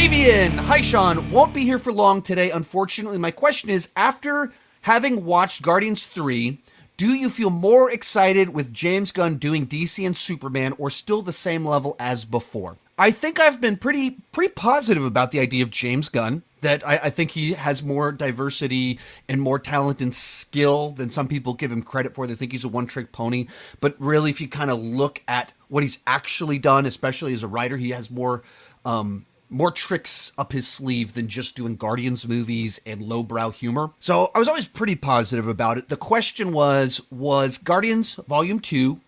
Fabian! Hi, Sean. Won't be here for long today, unfortunately. My question is, after having watched Guardians 3, do you feel more excited with James Gunn doing DC and Superman, or still the same level as before? I think I've been pretty positive about the idea of James Gunn, that I think he has more diversity and more talent and skill than some people give him credit for. They think he's a one-trick pony. But really, if you kind of look at what he's actually done, especially as a writer, he has more tricks up his sleeve than just doing Guardians movies and lowbrow humor. So I was always pretty positive about it. The question was Guardians Volume 2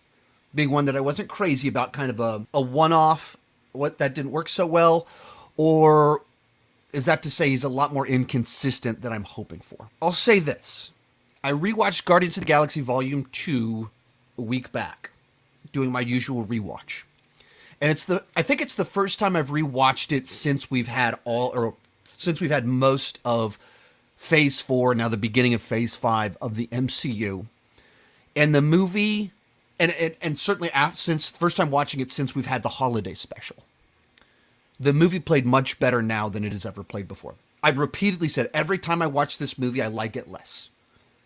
being one that I wasn't crazy about, kind of a one-off, what that didn't work so well, or is that to say he's a lot more inconsistent than I'm hoping for? I'll say this. I rewatched Guardians of the Galaxy Volume 2 a week back, doing my usual rewatch. And I think it's the first time I've rewatched it since we've had most of Phase 4, now the beginning of Phase 5 of the MCU. And the movie, and certainly since the first time watching it since we've had the holiday special, the movie played much better now than it has ever played before. I've repeatedly said, every time I watch this movie, I like it less.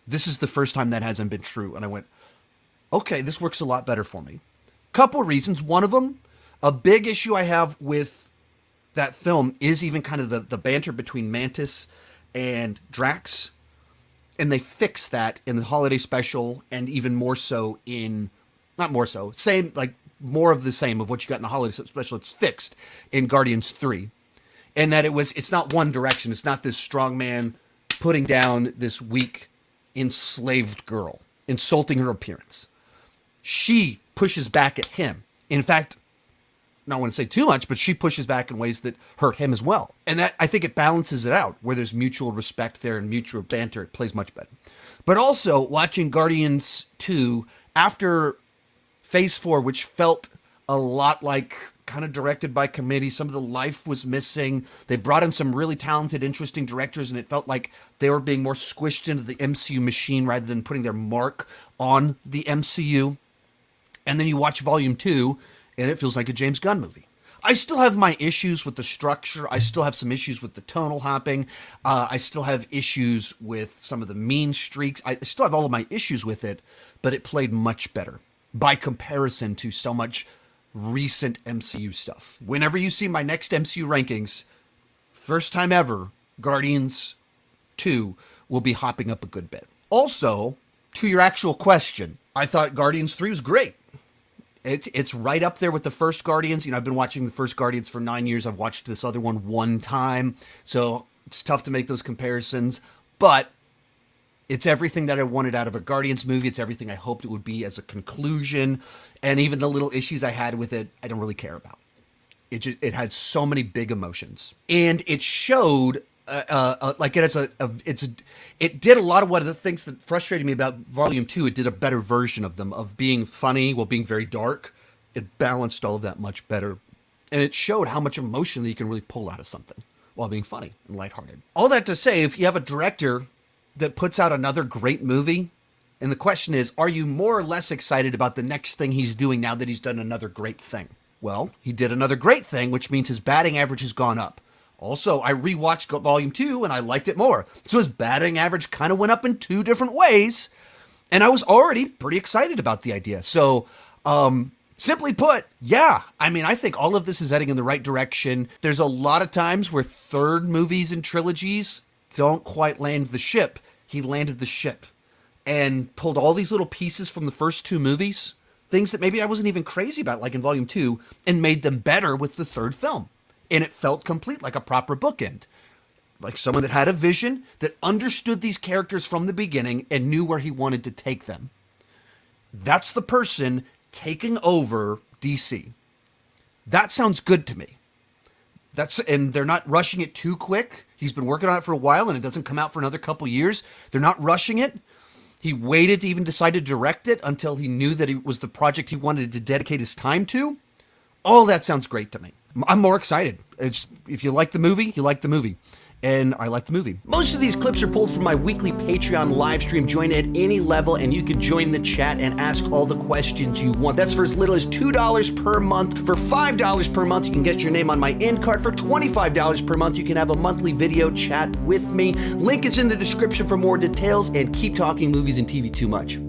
This is the first time that hasn't been true. And I went, okay, this works a lot better for me. Couple reasons. One of them, a big issue I have with that film is even kind of the banter between Mantis and Drax. And they fix that in the holiday special, and even more so more of the same of what you got in the holiday special. It's fixed in Guardians 3. And that it's not one direction. It's not this strong man putting down this weak, enslaved girl, insulting her appearance. She pushes back at him. In fact, I don't want to say too much, but she pushes back in ways that hurt him as well. And that, I think it balances it out, where there's mutual respect there and mutual banter. It plays much better. But also, watching Guardians 2 after Phase 4, which felt a lot like kind of directed by committee. Some of the life was missing. They brought in some really talented, interesting directors, and it felt like they were being more squished into the MCU machine rather than putting their mark on the MCU. And then you watch Volume 2, and it feels like a James Gunn movie. I still have my issues with the structure. I still have some issues with the tonal hopping. I still have issues with some of the mean streaks. I still have all of my issues with it, but it played much better by comparison to so much recent MCU stuff. Whenever you see my next MCU rankings, first time ever, Guardians 2 will be hopping up a good bit. Also, to your actual question, I thought Guardians 3 was great. It's right up there with the first Guardians. I've been watching the first Guardians for 9 years. I've watched this other one time, so it's tough to make those comparisons. But it's everything that I wanted out of a Guardians movie. It's everything I hoped it would be as a conclusion. And even the little issues I had with it, I don't really care about. It had so many big emotions. And it showed, it did a lot of what the things that frustrated me about Volume 2. It did a better version of them, of being funny while being very dark. It balanced all of that much better. And it showed how much emotion that you can really pull out of something while being funny and lighthearted. All that to say, if you have a director that puts out another great movie, and the question is, are you more or less excited about the next thing he's doing now that he's done another great thing? Well, he did another great thing, which means his batting average has gone up. Also, I rewatched Volume 2 and I liked it more. So his batting average kind of went up in two different ways, and I was already pretty excited about the idea. So, simply put, yeah, I think all of this is heading in the right direction. There's a lot of times where third movies and trilogies don't quite land the ship. He landed the ship and pulled all these little pieces from the first two movies, things that maybe I wasn't even crazy about, like in Volume 2, and made them better with the third film. And it felt complete, like a proper bookend. Like someone that had a vision, that understood these characters from the beginning and knew where he wanted to take them. That's the person taking over DC. That sounds good to me. And they're not rushing it too quick. He's been working on it for a while, and it doesn't come out for another couple years. They're not rushing it. He waited to even decide to direct it until he knew that it was the project he wanted to dedicate his time to. All that sounds great to me. I'm more excited. If you like the movie, you like the movie. and I like the movie. Most of these clips are pulled from my weekly Patreon live stream. Join at any level and you can join the chat and ask all the questions you want. That's for as little as $2 per month. For $5 per month, you can get your name on my end card. For $25 per month, you can have a monthly video chat with me. Link is in the description for more details, and keep talking movies and TV too much.